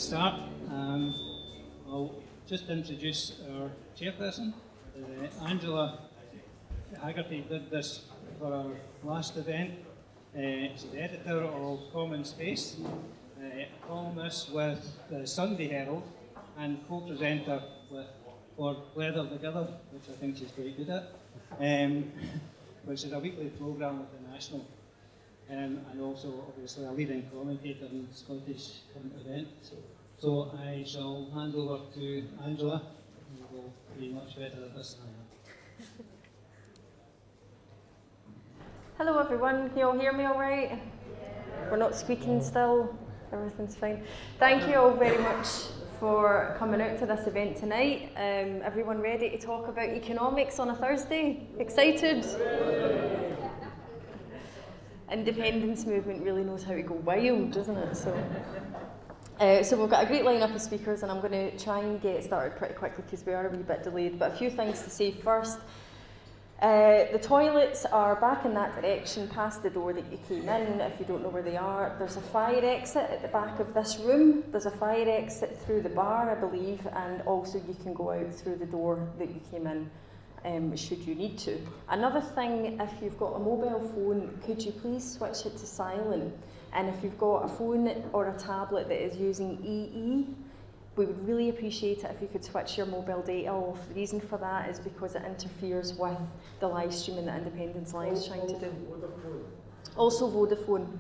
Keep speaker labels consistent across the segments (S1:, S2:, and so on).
S1: start. I'll just introduce our chairperson. Angela Haggerty did this for our last event. She's the editor of Common Space, columnist with the Sunday Herald, and co-presenter for Leather Together, which I think she's very good at, which is a weekly programme with the National, and also obviously a leading commentator in Scottish current events. So I shall hand over to Angela, who will be much better at this than I am.
S2: Hello everyone, can you all hear me all right? We're not squeaking still, everything's fine. Thank you all very much for coming out to this event tonight. Everyone ready to talk about economics on a Thursday? Excited? Independence movement really knows how to go wild, doesn't it? So we've got a great lineup of speakers, and I'm going to try and get started pretty quickly because we are a wee bit delayed, but a few things to say first. The toilets are back in that direction, past the door that you came in. If you don't know where they are, there's a fire exit at the back of this room. There's a fire exit through the bar, I believe, and also you can go out through the door that you came in, should you need to. Another thing, if you've got a mobile phone, could you please switch it to silent? And if you've got a phone or a tablet that is using EE, we would really appreciate it if you could switch your mobile data off. The reason for that is because it interferes with the live streaming that Independence Live is trying to do. Also Vodafone,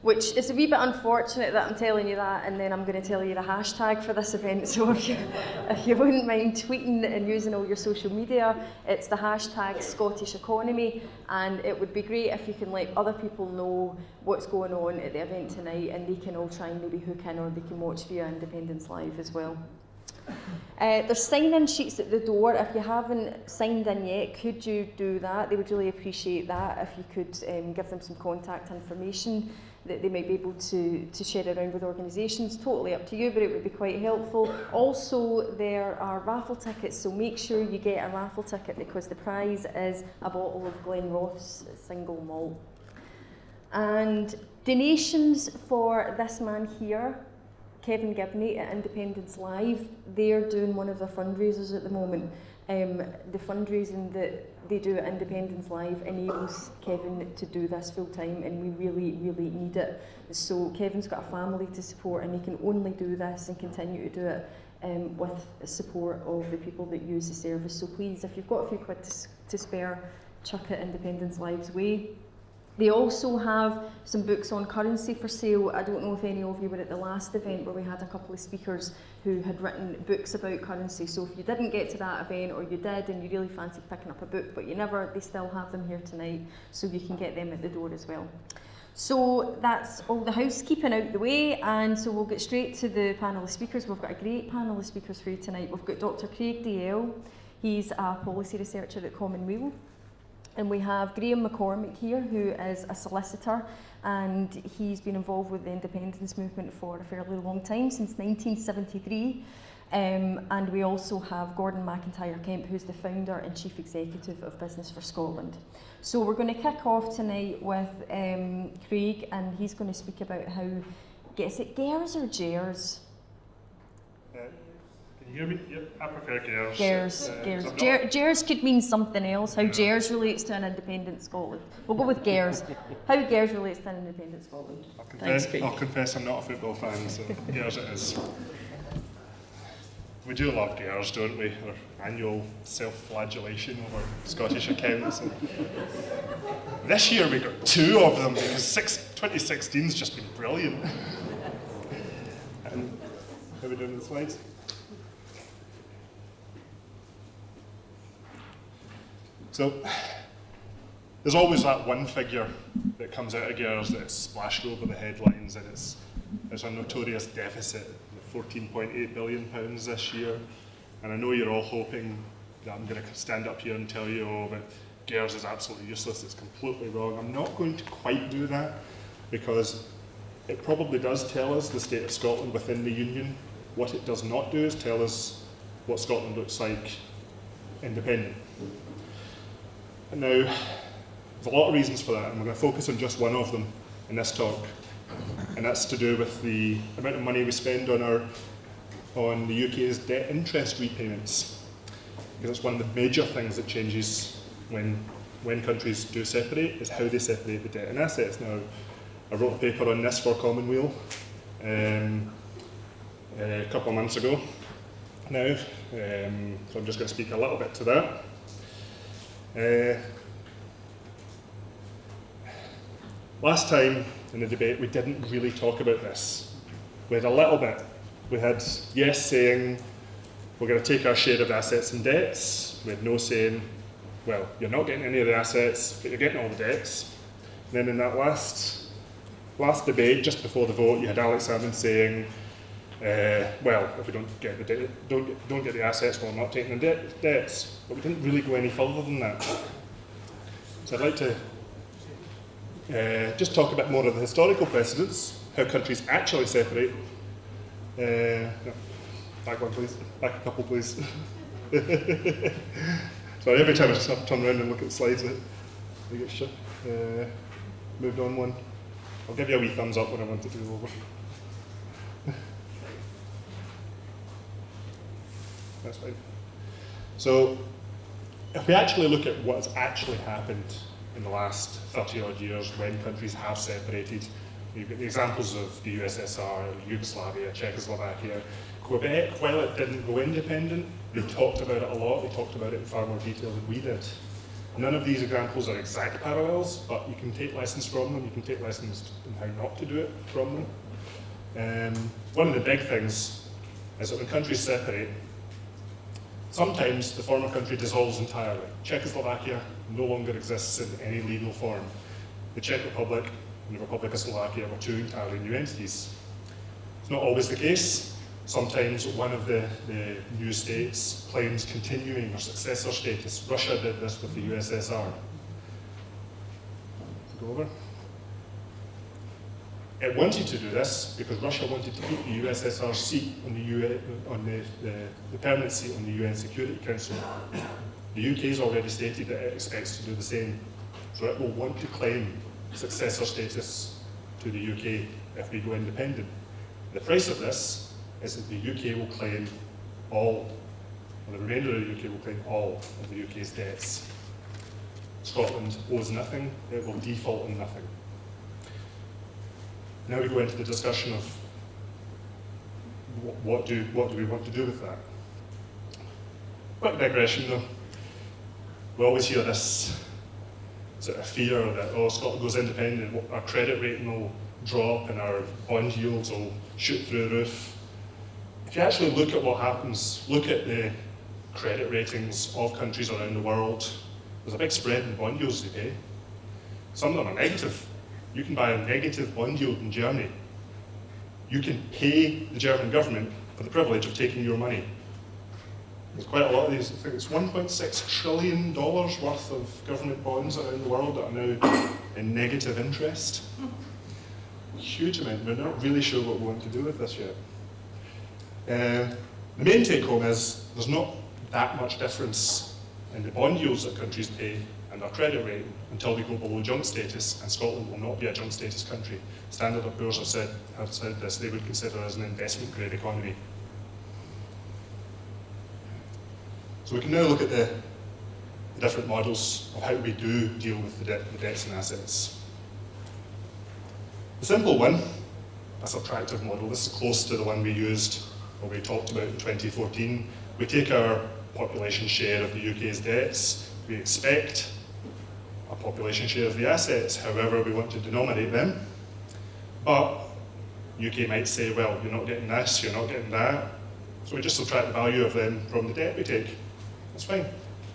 S2: which is a wee bit unfortunate that I'm telling you that, and then I'm going to tell you the hashtag for this event. So if you wouldn't mind tweeting and using all your social media, it's the hashtag Scottish Economy, and it would be great if you can let other people know what's going on at the event tonight, and they can all try and maybe hook in, or they can watch via Independence Live as well. There's sign-in sheets at the door. If you haven't signed in yet, could you do that? They would really appreciate that if you could give them some contact information that they might be able to share around with organisations. Totally up to you, but it would be quite helpful. Also, there are raffle tickets, so make sure you get a raffle ticket because the prize is a bottle of Glenroth's single malt. And donations for this man here, Kevin Gibney at Independence Live, they're doing one of their fundraisers at the moment. The fundraising that they do at Independence Live enables Kevin to do this full time, and we really, really need it. So Kevin's got a family to support, and he can only do this and continue to do it with the support of the people that use the service. So please, if you've got a few quid to spare, chuck it Independence Live's way. They also have some books on currency for sale. I don't know if any of you were at the last event where we had a couple of speakers who had written books about currency. So if you didn't get to that event, or you did and you really fancied picking up a book but you never, they still have them here tonight, so you can get them at the door as well. So that's all the housekeeping out the way, and so we'll get straight to the panel of speakers. We've got a great panel of speakers for you tonight. We've got Dr. Craig Dalzell. He's a policy researcher at Commonweal. And we have Graeme McCormick here, who is a solicitor, and he's been involved with the independence movement for a fairly long time, since 1973. And we also have Gordon McIntyre-Kemp, who's the founder and chief executive of Business for Scotland. So we're going to kick off tonight with Craig, and he's going to speak about how, is it GERS or GERS?
S3: Can you hear me? Yep, I prefer
S2: GERS. GERS could mean something else. How GERS relates to an independent Scotland. We'll go with GERS. How GERS relates to an independent Scotland.
S3: I'll confess I'm not a football fan, so GERS it is. We do love GERS, don't we? Our annual self-flagellation over Scottish accounts. And this year we got 2 of them because 2016's just been brilliant. And how are we doing the slides? So, there's always that one figure that comes out of GERS that's splashed over the headlines, and it's a notorious deficit of £14.8 billion this year. And I know you're all hoping that I'm going to stand up here and tell you, oh, but GERS is absolutely useless, it's completely wrong. I'm not going to quite do that, because it probably does tell us the state of Scotland within the Union. What it does not do is tell us what Scotland looks like independent. Now, there's a lot of reasons for that, and we're going to focus on just one of them in this talk. And and that's to do with the amount of money we spend on the UK's debt interest repayments. Because that's one of the major things that changes when countries do separate, is how they separate the debt and assets. Now, I wrote a paper on this for Commonweal a couple of months ago now, so I'm just going to speak a little bit to that. Last time in the debate, we didn't really talk about this. We had a little bit. We had Yes saying, we're going to take our share of assets and debts. We had No saying, well, you're not getting any of the assets, but you're getting all the debts. And then in that last debate, just before the vote, you had Alex Salmond saying, well, if we don't get the assets, well, I'm not taking the debts. But we didn't really go any further than that. So I'd like to just talk a bit more of the historical precedents, how countries actually separate. No, back one, please. Back a couple, please. Sorry, every time I just have to turn around and look at the slides, they get shut. Moved on one. I'll give you a wee thumbs up when I want it to go over. That's fine. So, if we actually look at what has actually happened in the last 30 odd years when countries have separated, you've got the examples of the USSR, Yugoslavia, Czechoslovakia. Quebec, while it didn't go independent, they talked about it a lot. They talked about it in far more detail than we did. None of these examples are exact parallels, but you can take lessons from them. You can take lessons in how not to do it from them. One of the big things is that when countries separate, sometimes the former country dissolves entirely. Czechoslovakia no longer exists in any legal form. The Czech Republic and the Republic of Slovakia were two entirely new entities. It's not always the case. Sometimes one of the new states claims continuing or successor status. Russia did this with the USSR. Go over. It wanted to do this because Russia wanted to keep the USSR seat on the permanent seat on the UN Security Council. The UK has already stated that it expects to do the same, so it will want to claim successor status to the UK if we go independent. The price of this is that the UK will claim all, or the remainder of the UK will claim all of the UK's debts. Scotland owes nothing, it will default on nothing. Now we go into the discussion of what do we want to do with that. Quick digression though. We always hear this sort of fear that, oh, Scotland goes independent, our credit rating will drop and our bond yields will shoot through the roof. If you actually look at what happens, look at the credit ratings of countries around the world, there's a big spread in bond yields they pay. Some of them are negative. You can buy a negative bond yield in Germany. You can pay the German government for the privilege of taking your money. There's quite a lot of these. I think it's $1.6 trillion worth of government bonds around the world that are now in negative interest. Huge amount. We're not really sure what we want to do with this yet. The main take home is there's not that much difference in the bond yields that countries pay and our credit rating until we go below junk status, and Scotland will not be a junk status country. Standard & Poor's have said this, they would consider us an investment grade economy. So we can now look at the different models of how we do deal with the debts and assets. The simple one, a subtractive model, this is close to the one we used, or we talked about in 2014. We take our population share of the UK's debts, we expect a population share of the assets, however we want to denominate them. But UK might say, well, you're not getting this, you're not getting that. So we just subtract the value of them from the debt we take. That's fine.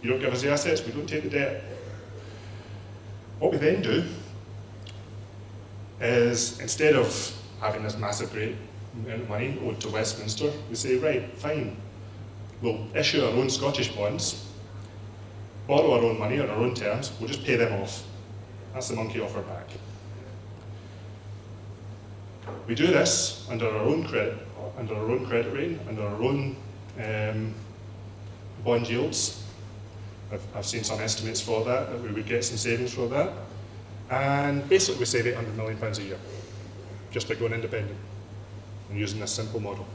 S3: You don't give us the assets, we don't take the debt. What we then do is, instead of having this massive great amount of money owed to Westminster, we say, right, fine, we'll issue our own Scottish bonds, borrow our own money on our own terms, we'll just pay them off. That's the monkey off our back. We do this under our own credit rating, under our own bond yields. I've seen some estimates for that we would get some savings for that. And basically we save £800 million a year. just by going independent and using this simple model.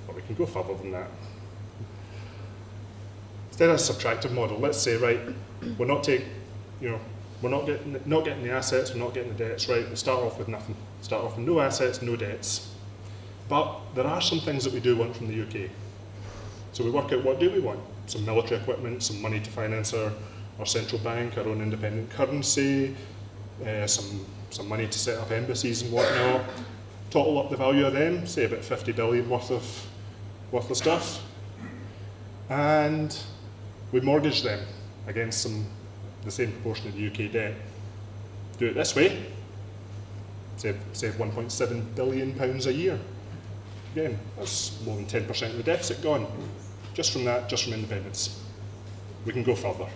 S3: But we can go further than that. Instead of a subtractive model, let's say, right, we're not getting the assets, we're not getting the debts, right? We start off with nothing. Start off with no assets, no debts. But there are some things that we do want from the UK. So we work out, what do we want? Some military equipment, some money to finance our central bank, our own independent currency, some money to set up embassies and whatnot. Total up the value of them, say about 50 billion worth of stuff. And we mortgage them against the same proportion of the UK debt. Do it this way, save 1.7 billion pounds a year. Again, that's more than 10% of the deficit gone. Just from that, just from independence. We can go further.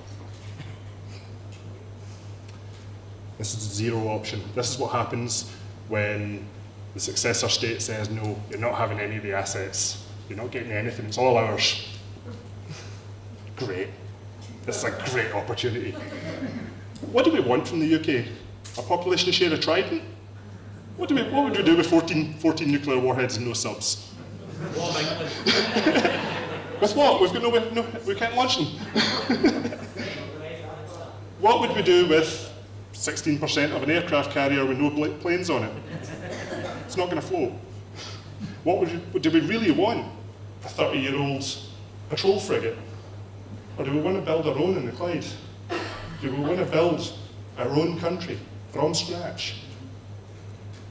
S3: This is a zero option. This is what happens when the successor state says, no, you're not having any of the assets. You're not getting anything, it's all ours. Great. This is a great opportunity. What do we want from the UK? A population share of Trident? What would we do with 14 nuclear warheads and no subs? With what? We've got we can't launch them. What would we do with 16% of an aircraft carrier with no planes on it? It's not going to float. Do we really want a 30-year-old patrol frigate? Or do we want to build our own in the Clyde? Do we want to build our own country from scratch?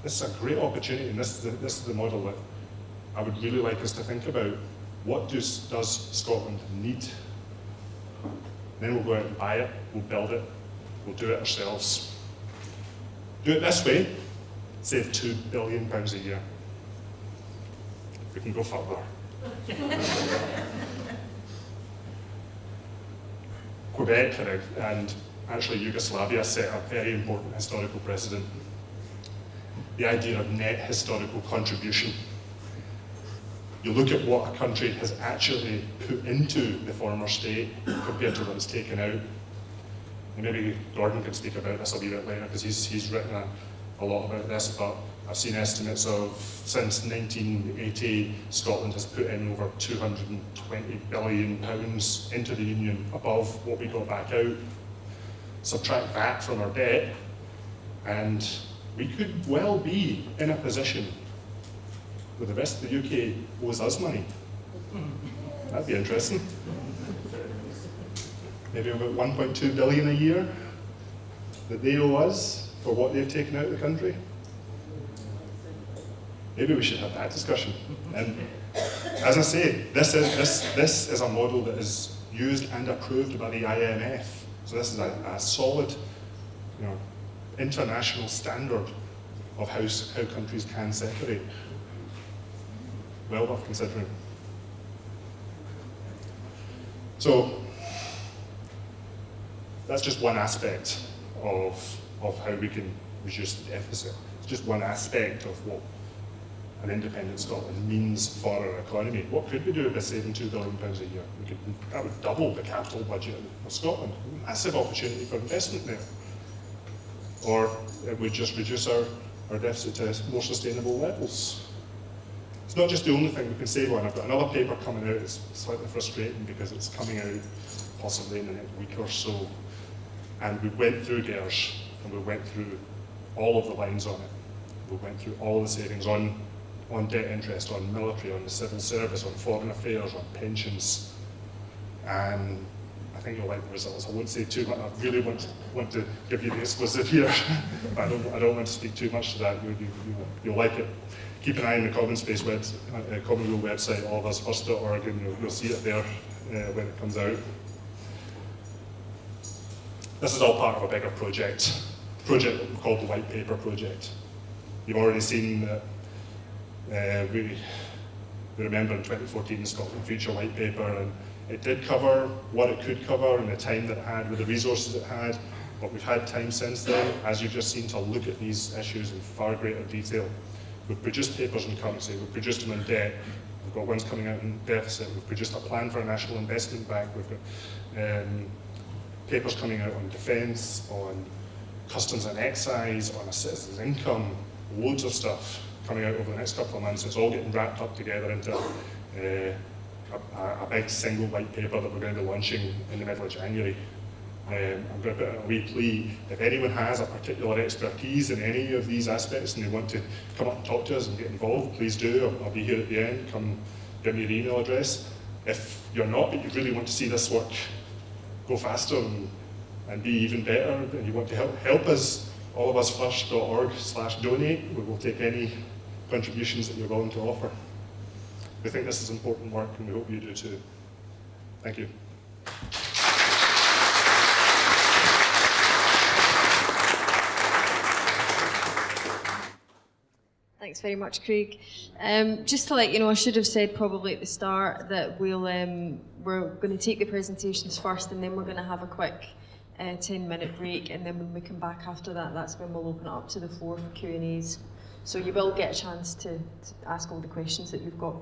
S3: This is a great opportunity, and this is the model that I would really like us to think about. What does Scotland need? Then we'll go out and buy it, we'll build it, we'll do it ourselves. Do it this way, save £2 billion a year. We can go further. Quebec and actually Yugoslavia set a very important historical precedent. The idea of net historical contribution. You look at what a country has actually put into the former state compared to what it's taken out. And maybe Gordon can speak about this a wee bit later because he's written a lot about this, but I've seen estimates of since 1980, Scotland has put in over £220 billion into the Union above what we got back out. Subtract that from our debt, and we could well be in a position where the rest of the UK owes us money. That'd be interesting. Maybe about 1.2 billion a year that they owe us for what they've taken out of the country. Maybe we should have that discussion. And as I say, this is a model that is used and approved by the IMF. So this is a solid, international standard of how countries can separate. Well worth considering. So that's just one aspect of how we can reduce the deficit. It's just one aspect of what an independent Scotland means for our economy. What could we do by saving £2 billion a year? That would double the capital budget of Scotland. Massive opportunity for investment there. Or it would just reduce our deficit to more sustainable levels. It's not just the only thing we can save on. I've got another paper coming out. It's slightly frustrating because it's coming out possibly in the next week or so. And we went through GERS, and we went through all of the lines on it. We went through all the savings on debt interest, on military, on the civil service, on foreign affairs, on pensions. And I think you'll like the results. I won't say too much. I really want to give you the exclusive here. I don't want to speak too much to that. You'll like it. Keep an eye on the Common Space Common Rule website, allofusfirst.org, and you'll see it there when it comes out. This is all part of a bigger project called the White Paper Project. You've already seen that we remember in 2014 the Scotland Future White Paper, and it did cover what it could cover in the time that it had with the resources it had, but we've had time since then, as you've just seen, to look at these issues in far greater detail. We've produced papers on currency, we've produced them on debt, we've got ones coming out in deficit, we've produced a plan for a national investment bank, we've got papers coming out on defence, on customs and excise, on a citizen's income, loads of stuff coming out over the next couple of months. It's all getting wrapped up together into a big single white paper that we're going to be launching in the middle of January. I'm going to put a wee plea. If anyone has a particular expertise in any of these aspects and they want to come up and talk to us and get involved, please do. I'll be here at the end. Come give me your email address. If you're not, but you really want to see this work go faster and be even better, and you want to help us, allofusfirst.org/donate. We will take any contributions that you're willing to offer. We think this is important work, and we hope you do too. Thank you.
S2: Thanks very much, Craig. Just to let you know, I should have said probably at the start that we're going to take the presentations first, and then we're going to have a quick 10-minute break, and then when we come back after that, that's when we'll open it up to the floor for Q&As. So you will get a chance to ask all the questions that you've got.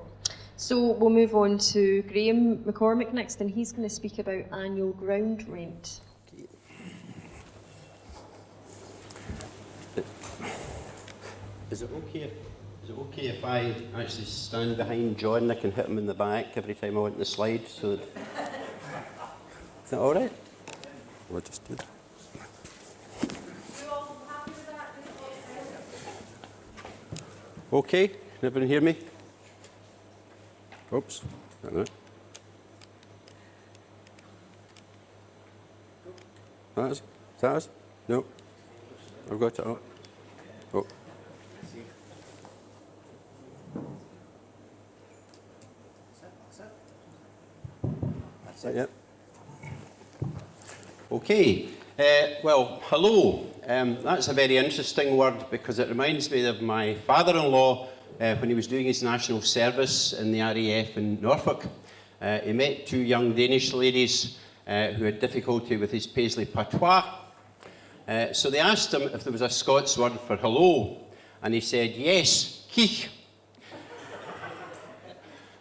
S2: So we'll move on to Graeme McCormick next, and he's going to speak about annual ground rent.
S4: Is it okay if I actually stand behind John and I can hit him in the back every time I want the slide? So that, is that all right? We'll just do that. Okay, can everyone hear me? Oops, I don't know. Is that us? No, I've got it up. Oh. Yep. Okay, well, hello. That's a very interesting word because it reminds me of my father-in-law when he was doing his national service in the RAF in Norfolk. He met two young Danish ladies who had difficulty with his Paisley patois. So they asked him if there was a Scots word for hello, and he said, yes, keich.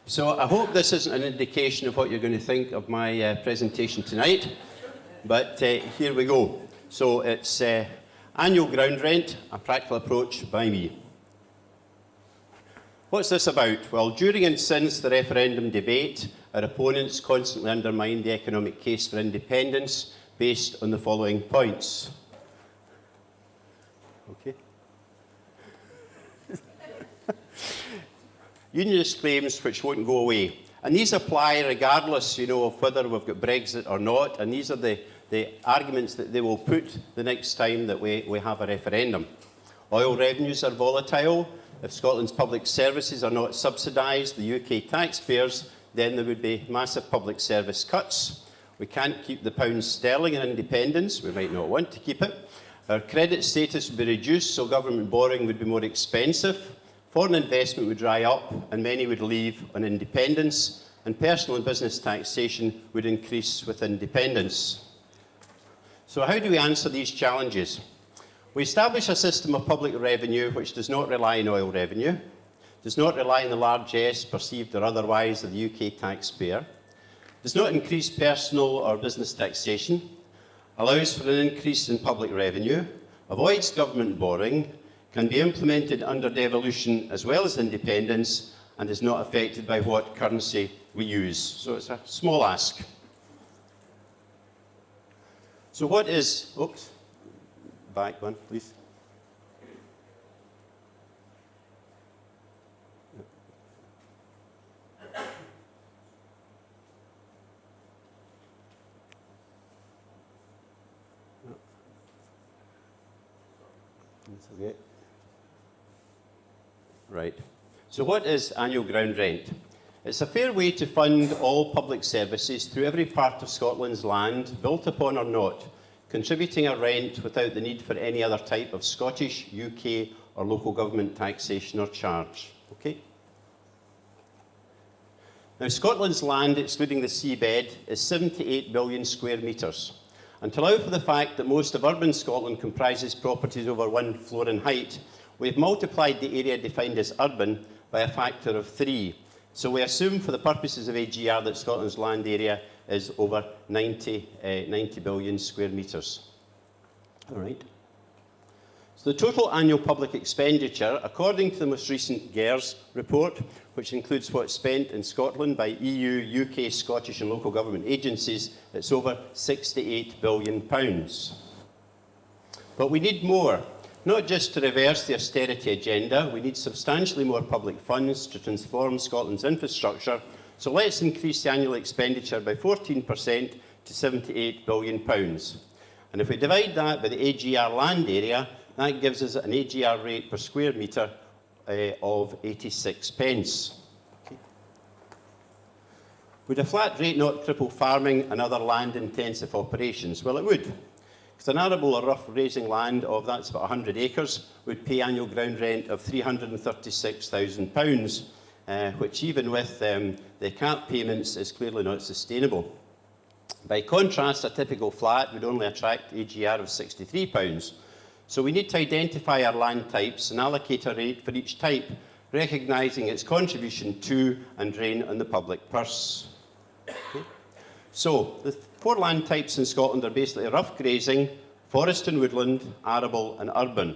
S4: So I hope this isn't an indication of what you're going to think of my presentation tonight, but here we go. So it's annual ground rent, a practical approach by me. What's this about? Well, during and since the referendum debate, our opponents constantly undermined the economic case for independence based on the following points. Okay. Unionist claims which won't go away. And these apply regardless, of whether we've got Brexit or not, and these are the arguments that they will put the next time that we have a referendum. Oil revenues are volatile. If Scotland's public services are not subsidised, the UK taxpayers, then there would be massive public service cuts. We can't keep the pound sterling in independence. We might not want to keep it. Our credit status would be reduced, so government borrowing would be more expensive. Foreign investment would dry up and many would leave on independence, and personal and business taxation would increase with independence. So how do we answer these challenges? We establish a system of public revenue which does not rely on oil revenue, does not rely on the largesse, perceived or otherwise, of the UK taxpayer, does not increase personal or business taxation, allows for an increase in public revenue, avoids government borrowing, can be implemented under devolution as well as independence, and is not affected by what currency we use. So it's a small ask. So what is, oops, back one, please. That's okay. Right. So what is annual ground rent? It's a fair way to fund all public services through every part of Scotland's land, built upon or not, contributing a rent without the need for any other type of Scottish, UK or local government taxation or charge. Okay? Now, Scotland's land, excluding the seabed, is 78 billion square metres. And to allow for the fact that most of urban Scotland comprises properties over 1 floor in height, we've multiplied the area defined as urban by a factor of 3. So we assume for the purposes of AGR that Scotland's land area is over 90 billion square metres. All right. So the total annual public expenditure, according to the most recent GERS report, which includes what's spent in Scotland by EU, UK, Scottish and local government agencies, it's over £68 billion. But we need more, not just to reverse the austerity agenda, we need substantially more public funds to transform Scotland's infrastructure, so let's increase the annual expenditure by 14% to £78 billion. And if we divide that by the AGR land area, that gives us an AGR rate per square metre of 86 pence. Okay. Would a flat rate not cripple farming and other land-intensive operations? Well, it would. Because an arable or rough grazing land of, that's about 100 acres, would pay annual ground rent of £336,000, which even with the cap payments is clearly not sustainable. By contrast, a typical flat would only attract AGR of £63. So we need to identify our land types and allocate a rate for each type, recognising its contribution to and drain on the public purse. Okay. So the 4 land types in Scotland are basically rough grazing, forest and woodland, arable and urban.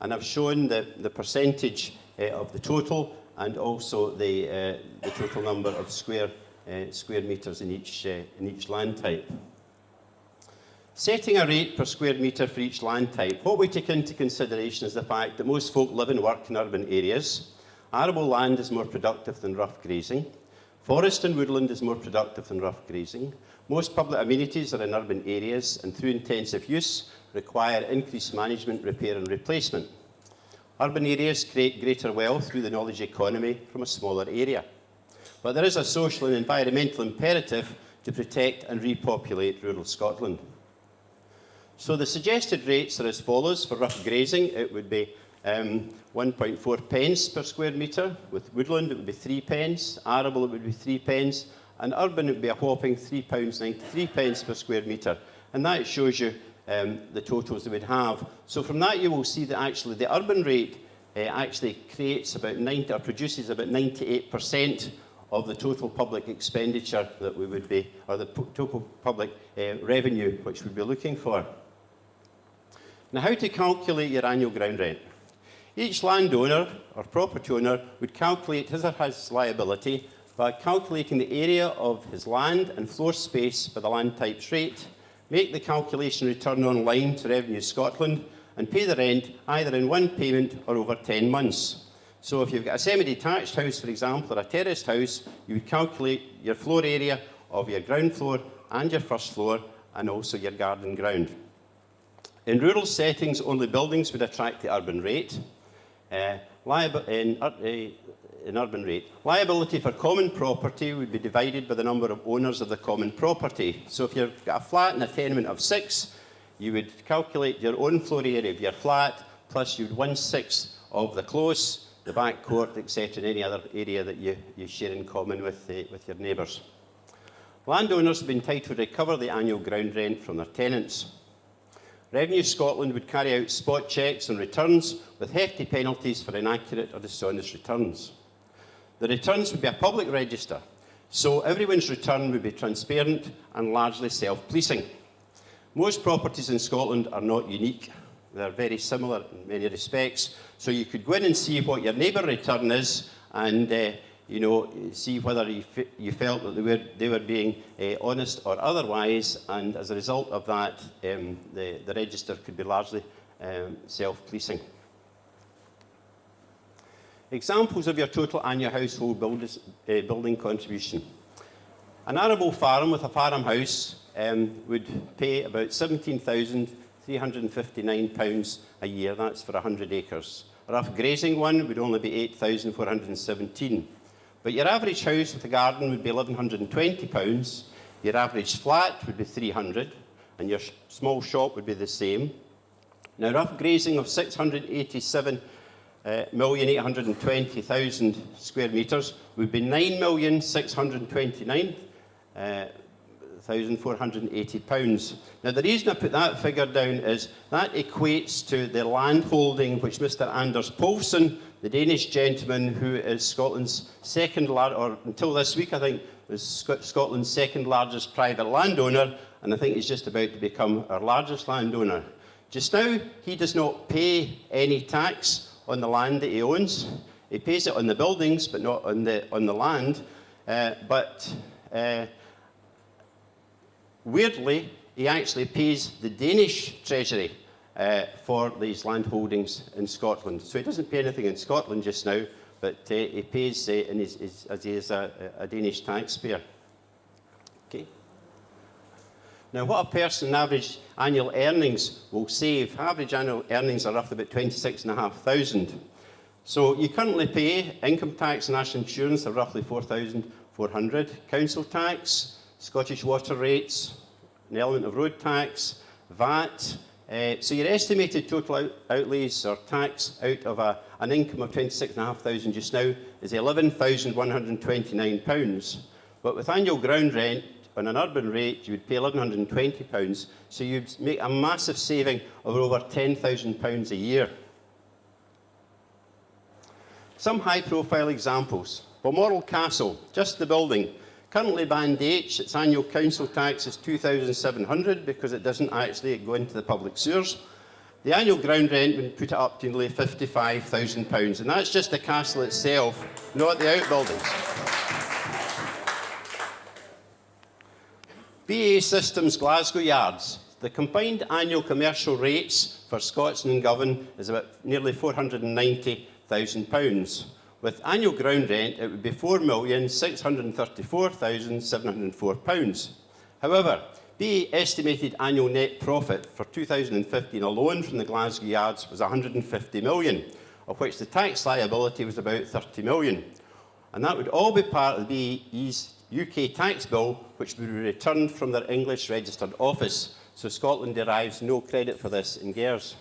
S4: And I've shown the percentage of the total and also the total number of square metres in each land type. Setting a rate per square metre for each land type, what we take into consideration is the fact that most folk live and work in urban areas. Arable land is more productive than rough grazing. Forest and woodland is more productive than rough grazing. Most public amenities are in urban areas and through intensive use require increased management, repair and replacement. Urban areas create greater wealth through the knowledge economy from a smaller area. But there is a social and environmental imperative to protect and repopulate rural Scotland. So the suggested rates are as follows. For rough grazing, it would be 1.4 pence per square metre. With woodland, it would be 3 pence. Arable, it would be 3 pence. And urban, it would be a whopping £3.93 per square metre. And that shows you the totals they would have. So from that, you will see that actually the urban rate actually creates about produces about 98% of the total public expenditure that we would be, or the total public revenue which we'd be looking for. Now, how to calculate your annual ground rent? Each landowner or property owner would calculate his or her liability by calculating the area of his land and floor space by the land type's rate, make the calculation return online to Revenues Scotland, and pay the rent either in one payment or over 10 months. So if you've got a semi-detached house, for example, or a terraced house, you would calculate your floor area of your ground floor and your first floor, and also your garden ground. In rural settings, only buildings would attract the urban rate. In urban rate, liability for common property would be divided by the number of owners of the common property. So if you've got a flat and a tenement of 6, you would calculate your own floor area of your flat, plus you'd 1/6 of the close, the back court, etc., and any other area that you share in common with your neighbours. Landowners would be entitled to recover the annual ground rent from their tenants. Revenue Scotland would carry out spot checks and returns with hefty penalties for inaccurate or dishonest returns. The returns would be a public register, so everyone's return would be transparent and largely self-policing. Most properties in Scotland are not unique. They're very similar in many respects, so you could go in and see what your neighbour return is and see whether you felt that they were being honest or otherwise, and as a result of that, the register could be largely self-policing. Examples of your total annual household building contribution. An arable farm with a farmhouse would pay about £17,359 a year. That's for 100 acres. A rough grazing one would only be £8,417. But your average house with a garden would be £1,120. Your average flat would be £300, and your small shop would be the same. Now, rough grazing of 687,820,000 square metres would be £9,629,480. Now, the reason I put that figure down is that equates to the land holding which Mr. Anders Poulsen, the Danish gentleman who is Scotland's second largest, or until this week I think, was Scotland's second largest private landowner, and I think he's just about to become our largest landowner. Just now, he does not pay any tax on the land that he owns. He pays it on the buildings, but not on the land. Weirdly, he actually pays the Danish Treasury for these land holdings in Scotland. So he doesn't pay anything in Scotland just now, but he pays as he is a Danish taxpayer. Okay. Now, what a person average annual earnings will save, average annual earnings are roughly about 26,500. So you currently pay income tax and national insurance of roughly 4,400, council tax, Scottish water rates, an element of road tax, VAT. So your estimated total outlays or tax out of an income of 26,500 just now is £11,129. But with annual ground rent on an urban rate, you would pay £1,120. So you'd make a massive saving of over £10,000 a year. Some high-profile examples. Balmoral Castle, just the building. Currently Band H, its annual council tax is £2,700 because it doesn't actually go into the public sewers. The annual ground rent would put it up to nearly £55,000, and that's just the castle itself, not the outbuildings. BAE Systems Glasgow Yards. The combined annual commercial rates for Scotland and Govan is about nearly £490,000. With annual ground rent, it would be £4,634,704. However, BAE estimated annual net profit for 2015 alone from the Glasgow Yards was £150 million, of which the tax liability was about £30 million. And that would all be part of BAE's UK tax bill, which would be returned from their English registered office. So Scotland derives no credit for this in GERS.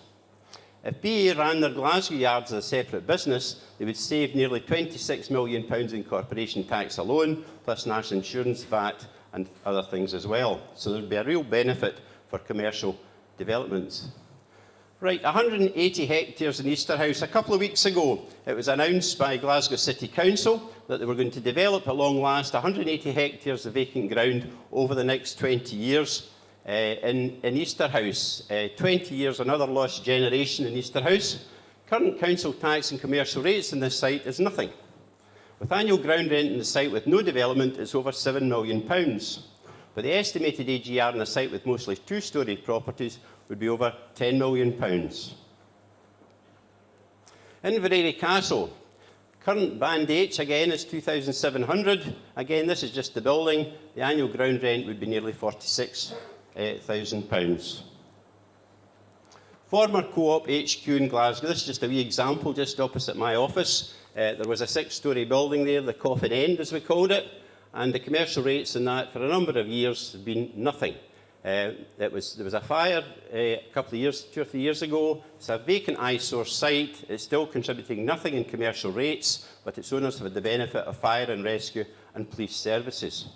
S4: If BAE ran their Glasgow Yards as a separate business, they would save nearly £26 million in corporation tax alone, plus national insurance, VAT, and other things as well. So there would be a real benefit for commercial developments. Right, 180 hectares in Easterhouse. A couple of weeks ago, it was announced by Glasgow City Council that they were going to develop at long last 180 hectares of vacant ground over the next 20 years. In Easterhouse, 20 years, another lost generation in Easterhouse. Current council tax and commercial rates in this site is nothing. With annual ground rent in the site with no development, it's over £7 million. But the estimated AGR in a site with mostly two-storey properties would be over £10 million. Inverary Castle. Current Band H, again, is £2,700. Again, this is just the building. The annual ground rent would be nearly £46,000. Former Co-op HQ in Glasgow. This is just a wee example, just opposite my office. There was a 6-storey building there, the Coffin End, as we called it, and the commercial rates in that for a number of years have been nothing. There was a fire a couple of years, 2 or 3 years ago. It's a vacant eyesore site. It's still contributing nothing in commercial rates, but its owners have had the benefit of fire and rescue and police services.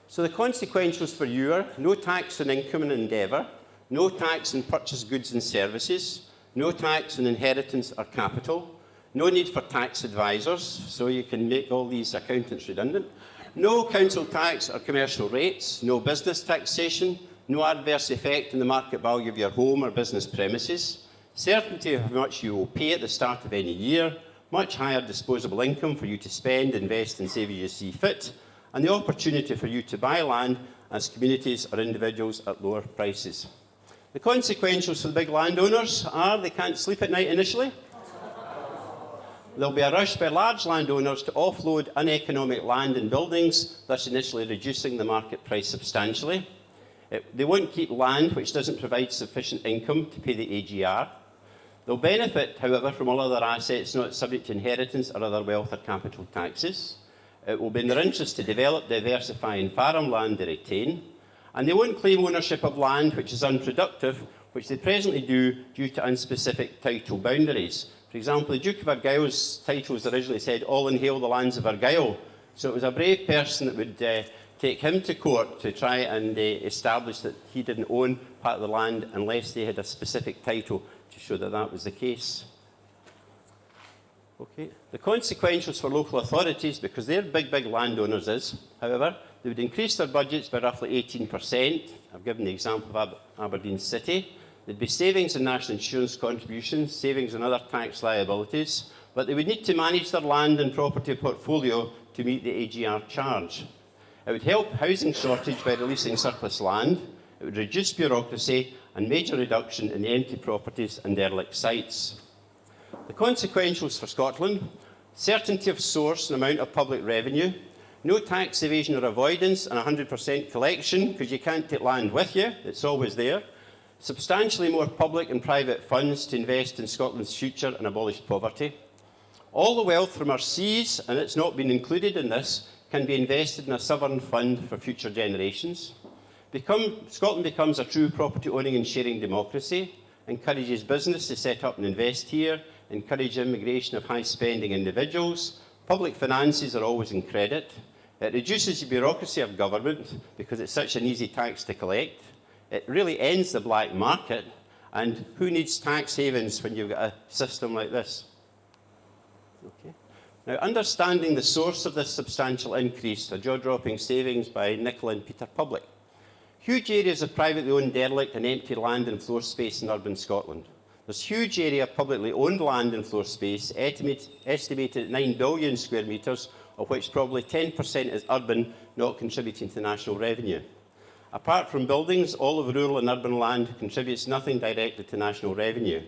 S4: So the consequentials for you are no tax on income and endeavour, no tax on purchased goods and services, no tax on inheritance or capital, no need for tax advisors, so you can make all these accountants redundant, no council tax or commercial rates, no business taxation, no adverse effect on the market value of your home or business premises, certainty of how much you will pay at the start of any year, much higher disposable income for you to spend, invest and save as you see fit, and the opportunity for you to buy land as communities or individuals at lower prices. The consequentials for the big landowners are they can't sleep at night initially. There'll be a rush by large landowners to offload uneconomic land and buildings, thus initially reducing the market price substantially. They won't keep land which doesn't provide sufficient income to pay the AGR. They'll benefit, however, from all other assets not subject to inheritance or other wealth or capital taxes. It will be in their interest to develop, diversify and farm land they retain. And they won't claim ownership of land which is unproductive, which they presently do due to unspecific title boundaries. For example, the Duke of Argyll's titles originally said, "All inhale the lands of Argyll." So it was a brave person that would take him to court to try and establish that he didn't own part of the land unless they had a specific title to show that that was the case. Okay. The consequentials for local authorities, because they're big landowners however, they would increase their budgets by roughly 18%. I've given the example of Aberdeen City. There'd be savings in national insurance contributions, savings on other tax liabilities, but they would need to manage their land and property portfolio to meet the AGR charge. It would help housing shortage by releasing surplus land. It would reduce bureaucracy and major reduction in the empty properties and derelict sites. The consequentials for Scotland: certainty of source and amount of public revenue, no tax evasion or avoidance, and 100% collection, because you can't take land with you, it's always there. Substantially more public and private funds to invest in Scotland's future and abolish poverty. All the wealth from our seas, and it's not been included in this, can be invested in a sovereign fund for future generations. Scotland becomes a true property owning and sharing democracy, encourages business to set up and invest here, encourage immigration of high-spending individuals. Public finances are always in credit. It reduces the bureaucracy of government because it's such an easy tax to collect. It really ends the black market, and who needs tax havens when you've got a system like this? Okay. Now, understanding the source of this substantial increase, a jaw-dropping savings by Nicola and Peter Public. Huge areas of privately owned derelict and empty land and floor space in urban Scotland. There's huge area of publicly owned land and floor space, estimated at 9 billion square metres, of which probably 10% is urban, not contributing to national revenue. Apart from buildings, all of rural and urban land contributes nothing directly to national revenue.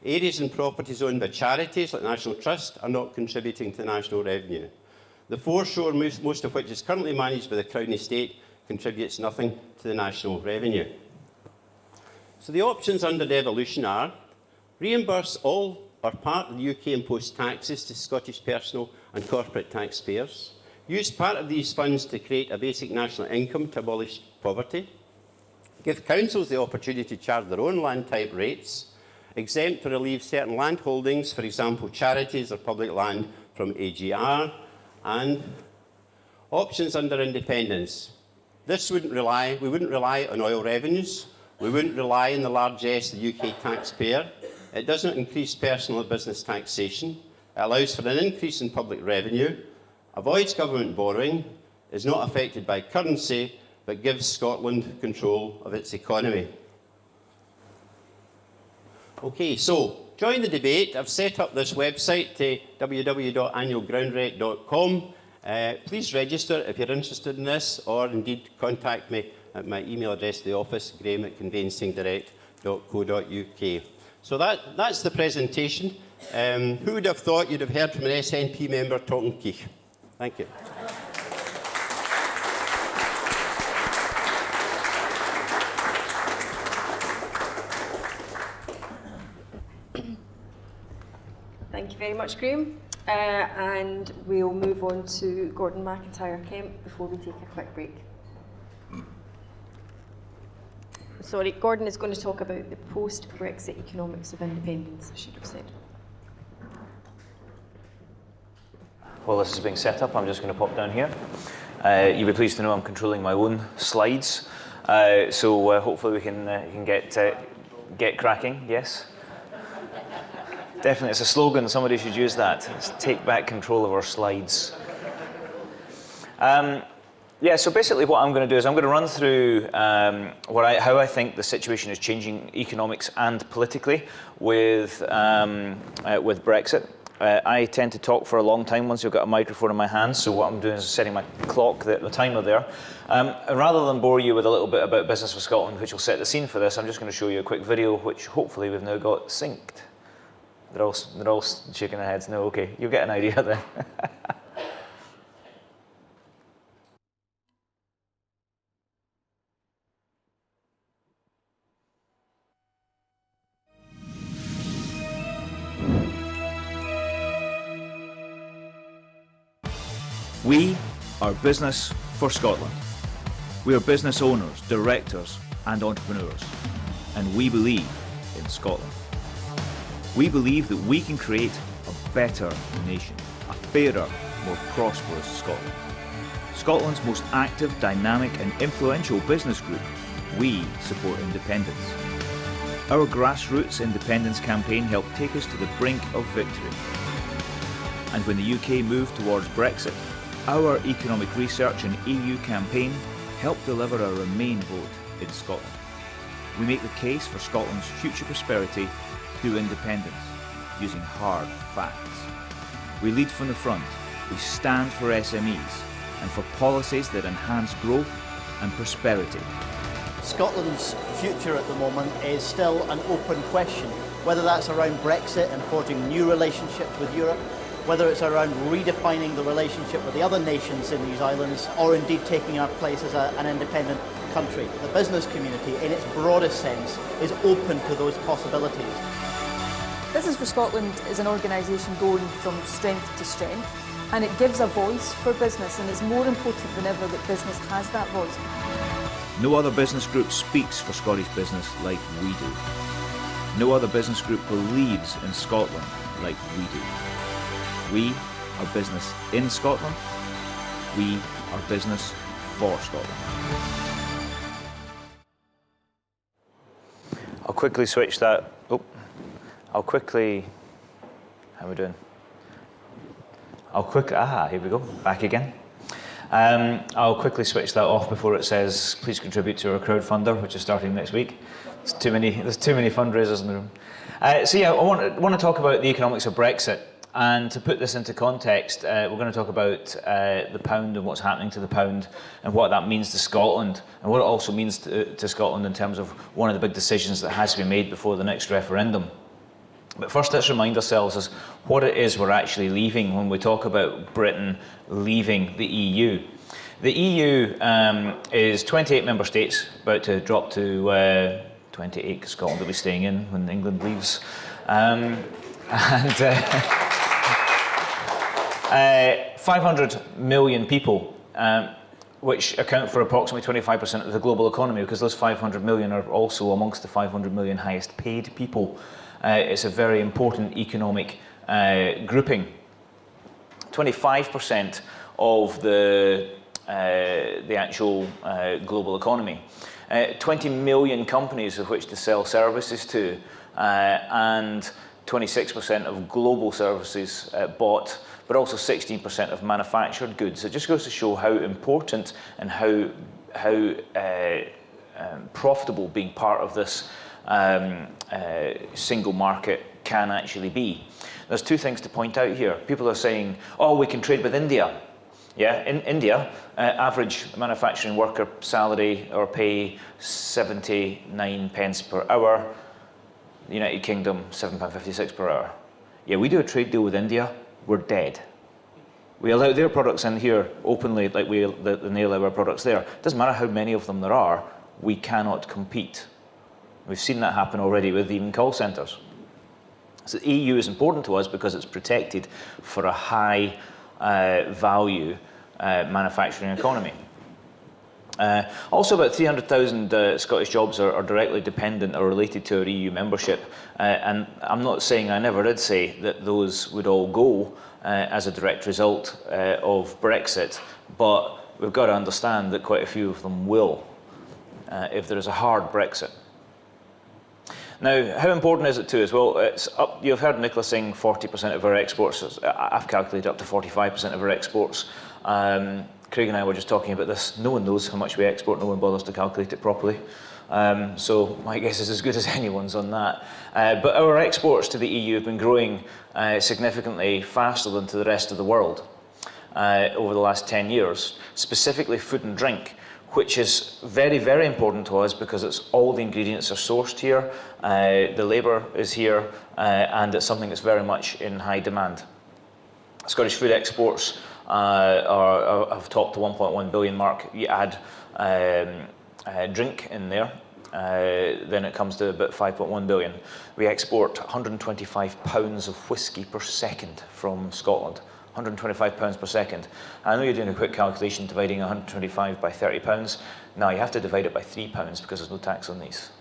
S4: Areas and properties owned by charities like National Trust are not contributing to national revenue. The foreshore, most of which is currently managed by the Crown Estate, contributes nothing to the national revenue. So the options under devolution are: reimburse all or part of the UK imposed taxes to Scottish personal and corporate taxpayers, use part of these funds to create a basic national income to abolish poverty, give councils the opportunity to charge their own land type rates, exempt or relieve certain land holdings, for example charities or public land, from AGR, and options under independence. We wouldn't rely on oil revenues, we wouldn't rely on the largesse of the UK taxpayer. It doesn't increase personal or business taxation. It allows for an increase in public revenue, avoids government borrowing, is not affected by currency, but gives Scotland control of its economy. Okay, so join the debate. I've set up this website to www.annualgroundrent.com. Please register if you're interested in this, or indeed contact me at my email address at the office, graeme@conveyancingdirect.co.uk. So that's the presentation. Who would have thought you'd have heard from an SNP member talking Keith? Thank you.
S2: Thank you very much, Graeme. And we'll move on to Gordon McIntyre-Kemp before we take a quick break. Sorry, Gordon is going to talk about the post-Brexit economics of independence, I should have said.
S5: While this is being set up, I'm just going to pop down here. You'll be pleased to know I'm controlling my own slides, so hopefully we can get cracking. Yes, definitely, it's a slogan. Somebody should use that. Let's take back control of our slides. Yeah, so basically what I'm going to do is I'm going to run through how I think the situation is changing economics and politically with Brexit. I tend to talk for a long time once you've got a microphone in my hand, so what I'm doing is setting my clock, the timer there. And rather than bore you with a little bit about business with Scotland, which will set the scene for this, I'm just going to show you a quick video, which hopefully we've now got synced. They're all shaking their heads. No, okay, you'll get an idea then.
S6: We are business for Scotland. We are business owners, directors and entrepreneurs, and we believe in Scotland. We believe that we can create a better nation, a fairer, more prosperous Scotland. Scotland's most active, dynamic and influential business group, we support independence. Our grassroots independence campaign helped take us to the brink of victory. And when the UK moved towards Brexit, our economic research and EU campaign helped deliver a Remain vote in Scotland. we make the case for Scotland's future prosperity through independence, using hard facts. We lead from the front, we stand for SMEs and for policies that enhance growth and prosperity.
S7: Scotland's future at the moment is still an open question, whether that's around Brexit and forging new relationships with Europe, whether it's around redefining the relationship with the other nations in these islands, or indeed taking our place as an independent country. The business community, in its broadest sense, is open to those possibilities.
S8: Business for Scotland is an organisation going from strength to strength, and it gives a voice for business, and it's more important than ever that business has that voice.
S6: No other business group speaks for Scottish business like we do. No other business group believes in Scotland like we do. We are business in Scotland. We are business for Scotland.
S5: I'll quickly switch that. How are we doing? Here we go, back again. I'll quickly switch that off before it says, please contribute to our crowdfunder, which is starting next week. There's too many fundraisers in the room. I want to talk about the economics of Brexit. And to put this into context, we're going to talk about the pound and what's happening to the pound and what that means to Scotland and what it also means to Scotland in terms of one of the big decisions that has to be made before the next referendum. But first, let's remind ourselves as what it is we're actually leaving when we talk about Britain leaving the EU. The EU is 28 member states, about to drop to 28 because Scotland will be staying in when England leaves. 500 million people, which account for approximately 25% of the global economy, because those 500 million are also amongst the 500 million highest paid people. It's a very important economic grouping. 25% of the actual global economy. 20 million companies of which to sell services to, and 26% of global services bought, but also 16% of manufactured goods. It just goes to show how important and how profitable being part of this single market can actually be. There's two things to point out here. People are saying, oh, we can trade with India. Yeah, in India, average manufacturing worker salary or pay 79 pence per hour. The United Kingdom, £7.56 per hour. Yeah, we do a trade deal with India, we're dead. We allow their products in here openly, like they allow our products there. It doesn't matter how many of them there are, we cannot compete. We've seen that happen already with even call centres. So the EU is important to us because it's protected for a high value manufacturing economy. Also, about 300,000 Scottish jobs are directly dependent or related to our EU membership, and I'm not saying, I never did say, that those would all go as a direct result of Brexit, but we've got to understand that quite a few of them will, if there is a hard Brexit. Now, how important is it to us? Well, it's up. You've heard Nicola saying 40% of our exports. I've calculated up to 45% of our exports. Craig and I were just talking about this. No one knows how much we export. No one bothers to calculate it properly. So my guess is as good as anyone's on that. But our exports to the EU have been growing significantly faster than to the rest of the world over the last 10 years, specifically food and drink, which is very, very important to us because it's all the ingredients are sourced here, the labour is here, and it's something that's very much in high demand. Scottish food exports have topped the 1.1 billion mark. You add drink in there, then it comes to about 5.1 billion. We export 125 pounds of whisky per second from Scotland. 125 pounds per second. I know you're doing a quick calculation dividing 125 by 30 pounds. Now you have to divide it by 3 pounds because there's no tax on these.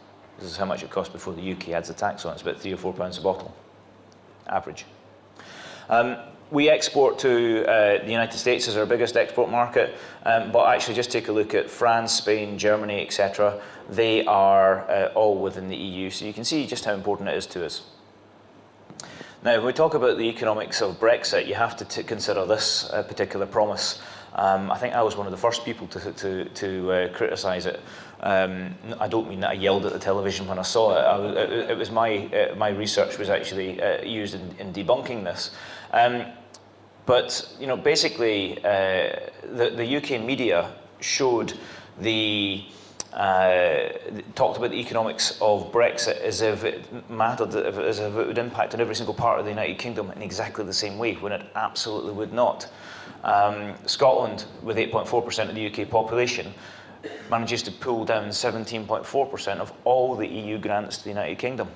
S5: This is how much it costs before the UK adds the tax on. It's about 3 or 4 pounds a bottle, average. We export to the United States as our biggest export market, but actually just take a look at France, Spain, Germany, etc. They are all within the EU, so you can see just how important it is to us. Now, when we talk about the economics of Brexit, you have to consider this particular promise. I think I was one of the first people to criticise it. I don't mean that I yelled at the television when I saw it. It was my research was actually used in debunking this. But basically, the UK media showed talked about the economics of Brexit as if it mattered, as if it would impact on every single part of the United Kingdom in exactly the same way, when it absolutely would not. Scotland, with 8.4% of the UK population, manages to pull down 17.4% of all the EU grants to the United Kingdom.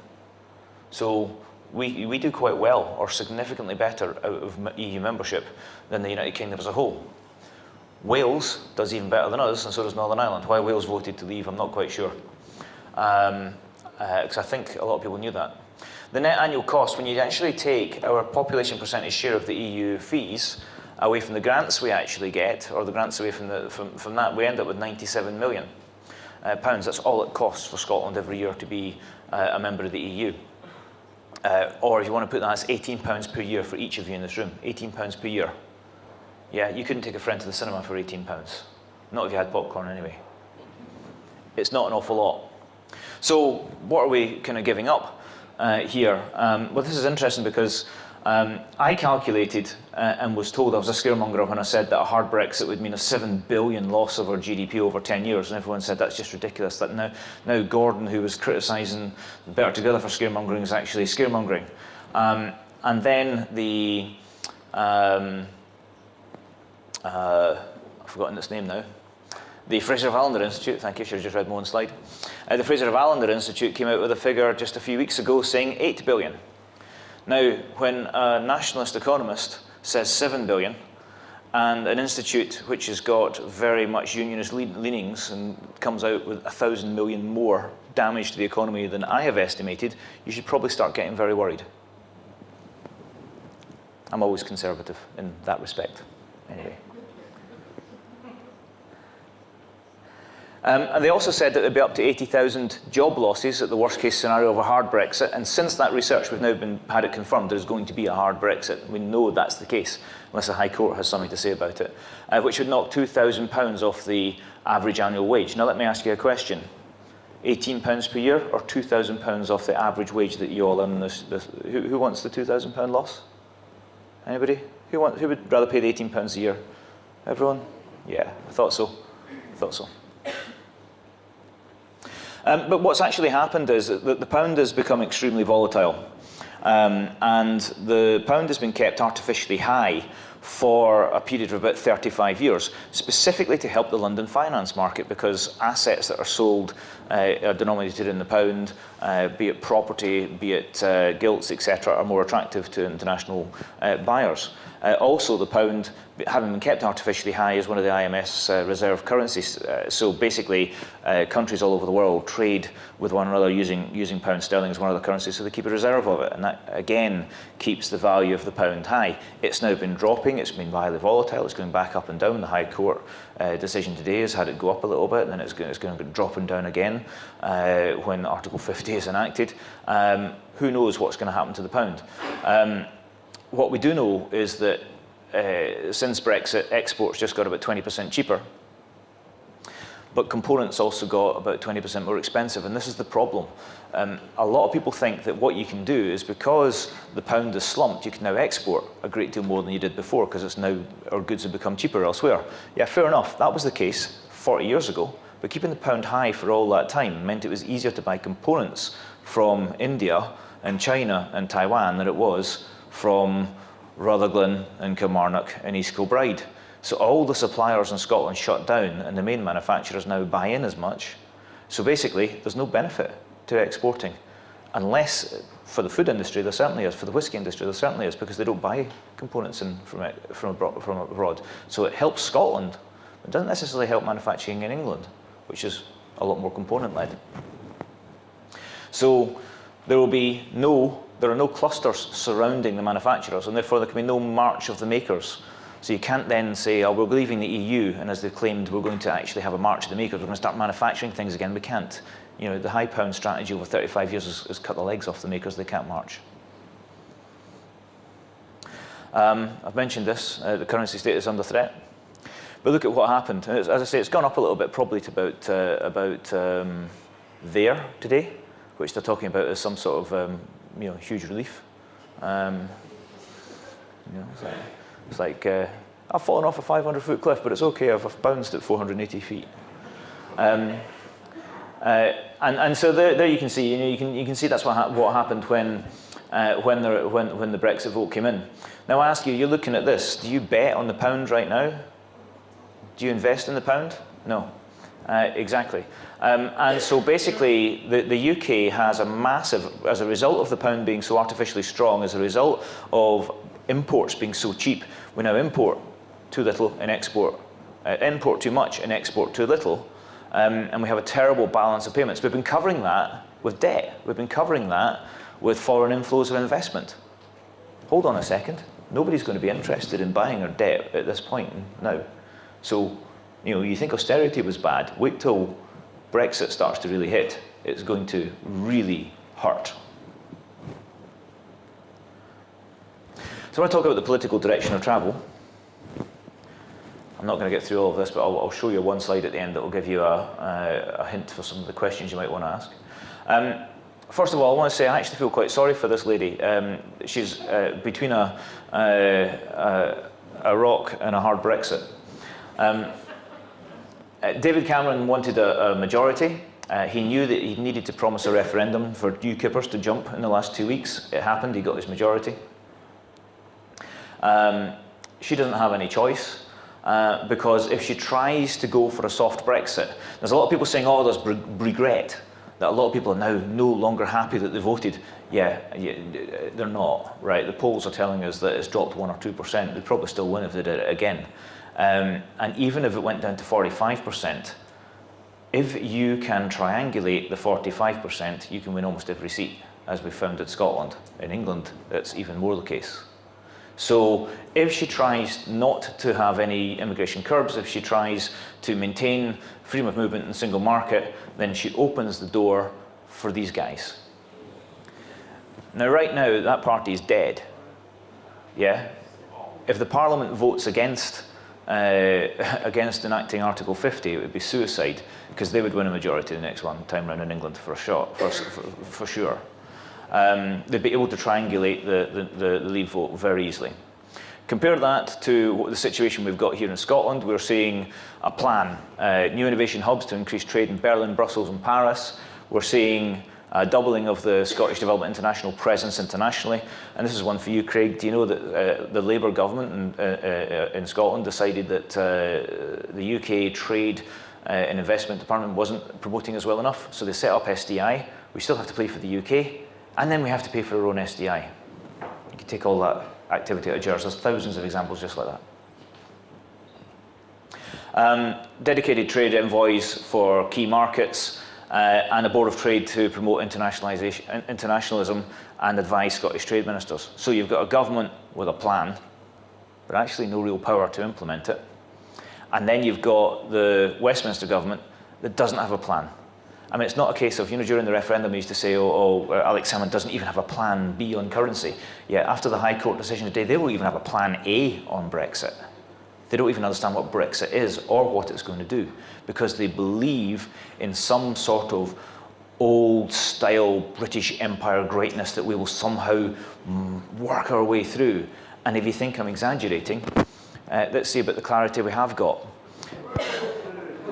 S5: So we do quite well, or significantly better, out of EU membership than the United Kingdom as a whole. Wales does even better than us, and so does Northern Ireland. Why Wales voted to leave, I'm not quite sure. Because I think a lot of people knew that. The net annual cost, when you actually take our population percentage share of the EU fees away from the grants we actually get, or the grants away from that, we end up with £97 million. That's all it costs for Scotland every year to be a member of the EU. Or if you want to put that, it's £18 per year for each of you in this room. £18 per year. Yeah, you couldn't take a friend to the cinema for £18. Not if you had popcorn anyway. It's not an awful lot. So what are we kind of giving up here? Well, this is interesting because I calculated and was told, I was a scaremonger when I said that a hard Brexit would mean a $7 billion loss of our GDP over 10 years, and everyone said that's just ridiculous. That now Gordon, who was criticising Better Together for scaremongering, is actually scaremongering. And then the I've forgotten its name now. The Fraser of Allender Institute, thank you, should have just read my own slide. The Fraser of Allender Institute came out with a figure just a few weeks ago saying 8 billion. Now, when a nationalist economist says 7 billion, and an institute which has got very much unionist leanings and comes out with 1,000 million more damage to the economy than I have estimated, you should probably start getting very worried. I'm always conservative in that respect, anyway. And they also said that there'd be up to 80,000 job losses at the worst case scenario of a hard Brexit. And since that research, we've now had it confirmed there's going to be a hard Brexit. We know that's the case, unless the High Court has something to say about it, which would knock £2,000 off the average annual wage. Now let me ask you a question. £18 per year or £2,000 off the average wage that you all earn? Who wants the £2,000 loss? Anybody? Who would rather pay the £18 a year? Everyone? Yeah, I thought so. But what's actually happened is that the pound has become extremely volatile. And the pound has been kept artificially high for a period of about 35 years, specifically to help the London finance market, because assets that are sold are denominated in the pound, be it property, be it gilts, etc., are more attractive to international buyers. Also, the pound, having been kept artificially high, is one of the IMF's reserve currencies. So basically, countries all over the world trade with one another using pound sterling as one of the currencies, so they keep a reserve of it. And that, again, keeps the value of the pound high. It's now been dropping. It's been highly volatile. It's going back up and down. The High Court decision today has had it go up a little bit, and then it's going to be dropping down again when Article 50 is enacted. Who knows what's going to happen to the pound? What we do know is that since Brexit, exports just got about 20% cheaper, but components also got about 20% more expensive, and this is the problem. A lot of people think that what you can do is, because the pound is slumped, you can now export a great deal more than you did before, because it's now our goods have become cheaper elsewhere. Yeah, fair enough, that was the case 40 years ago, but keeping the pound high for all that time meant it was easier to buy components from India and China and Taiwan than it was from Rutherglen and Kilmarnock and East Kilbride. So all the suppliers in Scotland shut down, and the main manufacturers now buy in as much. So basically, there's no benefit to exporting, unless for the food industry there certainly is, for the whisky industry there certainly is, because they don't buy components in from abroad. So it helps Scotland, but it doesn't necessarily help manufacturing in England, which is a lot more component-led. So there are no clusters surrounding the manufacturers, and therefore there can be no march of the makers. So you can't then say, oh, we're leaving the EU, and as they've claimed, we're going to actually have a march of the makers, we're going to start manufacturing things again. We can't. You know, the high pound strategy over 35 years has cut the legs off the makers, they can't march. I've mentioned this, the currency state is under threat. But look at what happened. As I say, it's gone up a little bit, probably to about there today, which they're talking about as some sort of huge relief. It's like I've fallen off a 500-foot cliff, but it's okay. I've bounced at 480 feet. And so there you can see, you can see that's what happened when the Brexit vote came in. Now I ask you, you're looking at this. Do you bet on the pound right now? Do you invest in the pound? No. Exactly. And so basically, the UK has a massive, as a result of the pound being so artificially strong, as a result of imports being so cheap, we now import too little and import too much and export too little. And we have a terrible balance of payments. We've been covering that with debt. We've been covering that with foreign inflows of investment. Hold on a second. Nobody's going to be interested in buying our debt at this point now. So, you think austerity was bad. Wait till Brexit starts to really hit. It's going to really hurt. So I want to talk about the political direction of travel. I'm not going to get through all of this, but I'll show you one slide at the end that will give you a hint for some of the questions you might want to ask. First of all, I want to say I actually feel quite sorry for this lady. She's between a rock and a hard Brexit. David Cameron wanted a majority. He knew that he needed to promise a referendum for UKIPers to jump in the last 2 weeks. It happened, he got his majority. She doesn't have any choice. Because if she tries to go for a soft Brexit, there's a lot of people saying, oh, there's regret, that a lot of people are now no longer happy that they voted. Yeah, they're not, right? The polls are telling us that it's dropped 1 or 2%. They'd probably still win if they did it again. And even if it went down to 45%, if you can triangulate the 45%, you can win almost every seat, as we found in Scotland. In England, it's even more the case. So if she tries not to have any immigration curbs, if she tries to maintain freedom of movement in the single market, then she opens the door for these guys. Now, right now, that party is dead. Yeah? If the Parliament votes against enacting Article 50, it would be suicide, because they would win a majority the next time round in England for sure. They'd be able to triangulate the Leave vote very easily. Compare that to the situation we've got here in Scotland. We're seeing a plan, new innovation hubs to increase trade in Berlin, Brussels and Paris. We're seeing a doubling of the Scottish Development International presence internationally. And this is one for you, Craig. Do you know that the Labour government in Scotland decided that the UK Trade and Investment Department wasn't promoting us well enough? So they set up SDI. We still have to pay for the UK. And then we have to pay for our own SDI. You can take all that activity out of jars. There's thousands of examples just like that. Dedicated trade envoys for key markets and a board of trade to promote internationalism and advise Scottish trade ministers. So you've got a government with a plan, but actually no real power to implement it. And then you've got the Westminster government that doesn't have a plan. I mean, it's not a case of, during the referendum, we used to say, Alex Salmond doesn't even have a plan B on currency. Yeah, after the High Court decision today, they won't even have a plan A on Brexit. They don't even understand what Brexit is or what it's going to do, because they believe in some sort of old-style British Empire greatness that we will somehow work our way through. And if you think I'm exaggerating, let's see about the clarity we have got.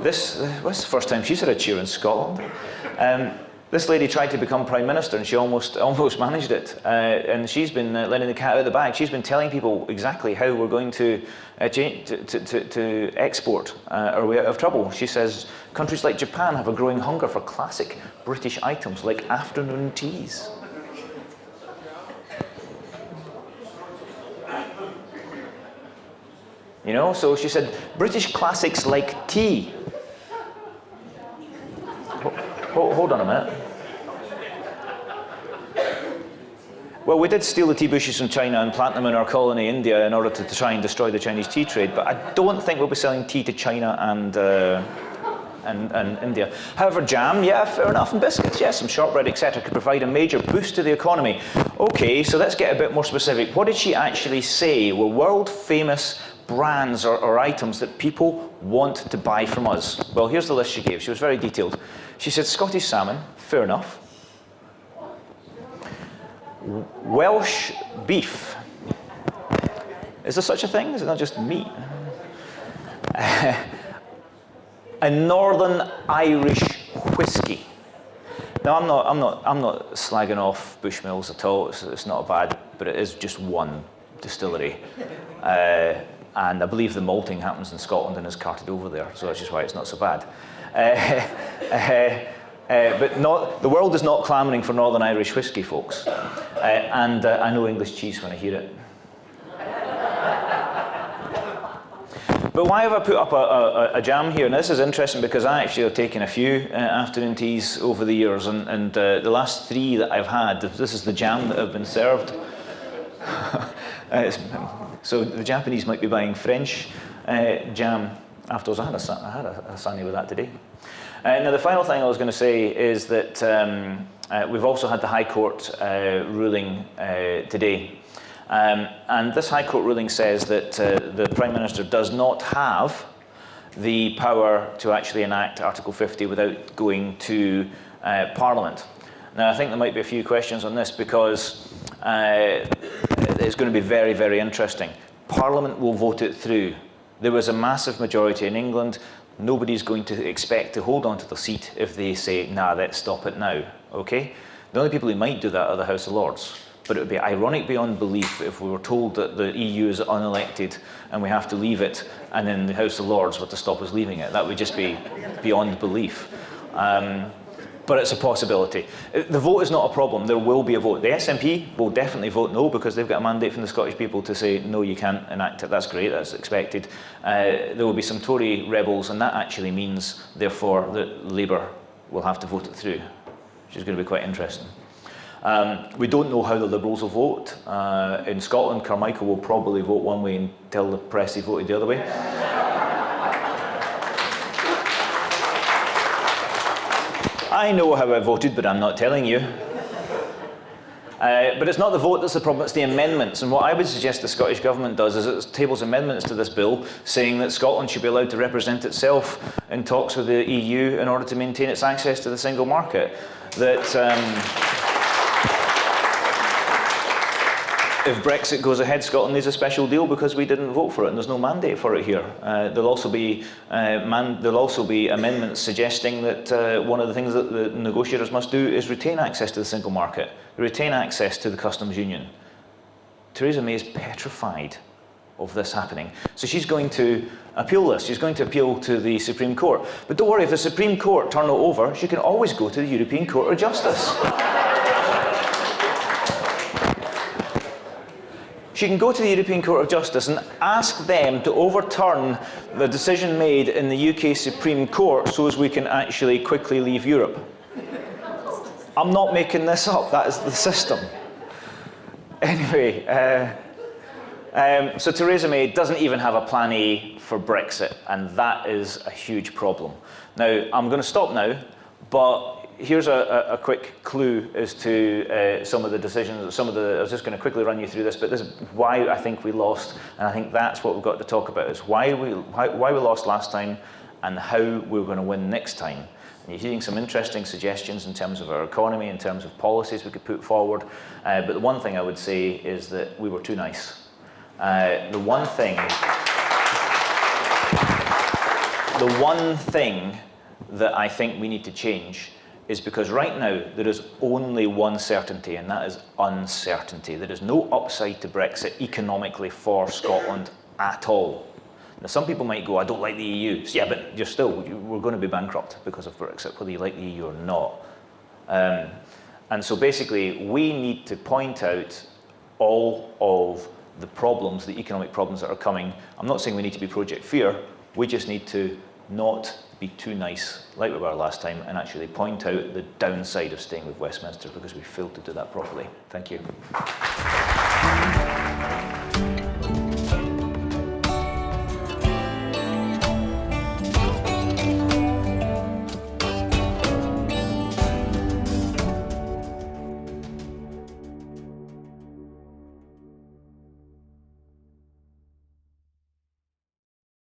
S5: This was the first time she's had a cheer in Scotland. This lady tried to become Prime Minister and she almost managed it. And she's been letting the cat out of the bag. She's been telling people exactly how we're going to export our way out of trouble. She says countries like Japan have a growing hunger for classic British items like afternoon teas. So she said, British classics like tea. Hold on a minute. Well, we did steal the tea bushes from China and plant them in our colony, India, in order to try and destroy the Chinese tea trade, but I don't think we'll be selling tea to China and India. However, jam, yeah, fair enough, and biscuits, yes, some shortbread, etc., could provide a major boost to the economy. Okay, so let's get a bit more specific. What did she actually say were world-famous brands or items that people want to buy from us? Well, here's the list she gave. She was very detailed. She said Scottish salmon, fair enough. Welsh beef. Is there such a thing? Is it not just meat? And Northern Irish whiskey. Now, I'm not slagging off Bushmills at all. It's not bad, but it is just one distillery, and I believe the malting happens in Scotland and is carted over there, so that's just why it's not so bad. But the world is not clamouring for Northern Irish whiskey, folks, and I know English cheese when I hear it. But why have I put up a jam here? And this is interesting because I actually have taken a few afternoon teas over the years, and the last 3 that I've had, this is the jam that have been served. So the Japanese might be buying French jam afterwards. I had a sunny with that today. Now the final thing I was going to say is that we've also had the High Court ruling today. And this High Court ruling says that the Prime Minister does not have the power to actually enact Article 50 without going to Parliament. Now, I think there might be a few questions on this because it's going to be very, very interesting. Parliament will vote it through. There was a massive majority in England. Nobody's going to expect to hold on to the seat if they say, nah, let's stop it now, okay? The only people who might do that are the House of Lords. But it would be ironic beyond belief if we were told that the EU is unelected and we have to leave it, and then the House of Lords were to stop us leaving it. That would just be beyond belief. But it's a possibility. The vote is not a problem. There will be a vote. The SNP will definitely vote no because they've got a mandate from the Scottish people to say, no, you can't enact it. That's great. That's expected. There will be some Tory rebels, and that actually means, therefore, that Labour will have to vote it through, which is going to be quite interesting. We don't know how the Liberals will vote. In Scotland, Carmichael will probably vote one way and tell the press he voted the other way. I know how I voted, but I'm not telling you. But it's not the vote that's the problem, it's the amendments. And what I would suggest the Scottish Government does is it tables amendments to this bill saying that Scotland should be allowed to represent itself in talks with the EU in order to maintain its access to the single market. That if Brexit goes ahead, Scotland needs a special deal because we didn't vote for it and there's no mandate for it here. There'll also be amendments suggesting that one of the things that the negotiators must do is retain access to the single market, retain access to the customs union. Theresa May is petrified of this happening. So she's going to appeal this. She's going to appeal to the Supreme Court. But don't worry, if the Supreme Court turn it over, she can always go to the European Court of Justice. She can go to the European Court of Justice and ask them to overturn the decision made in the UK Supreme Court so as we can actually quickly leave Europe. I'm not making this up, that is the system. Anyway, so Theresa May doesn't even have a plan A for Brexit, and that is a huge problem. Now, I'm going to stop now, but here's a quick clue as to some of the decisions, I was just going to quickly run you through this, but this is why I think we lost, and I think that's what we've got to talk about, is why we lost last time and how we're going to win next time. And you're hearing some interesting suggestions in terms of our economy, in terms of policies we could put forward, but the one thing I would say is that we were too nice. The one thing that I think we need to change is because right now there is only one certainty, and that is uncertainty. There is no upside to Brexit economically for Scotland at all. Now, some people might go, I don't like the EU. Yeah, but we're going to be bankrupt because of Brexit, whether you like the EU or not. And so basically, we need to point out all of the problems, the economic problems that are coming. I'm not saying we need to be Project Fear, we just need to not be too nice like we were last time and actually point out the downside of staying with Westminster because we failed to do that properly. Thank you.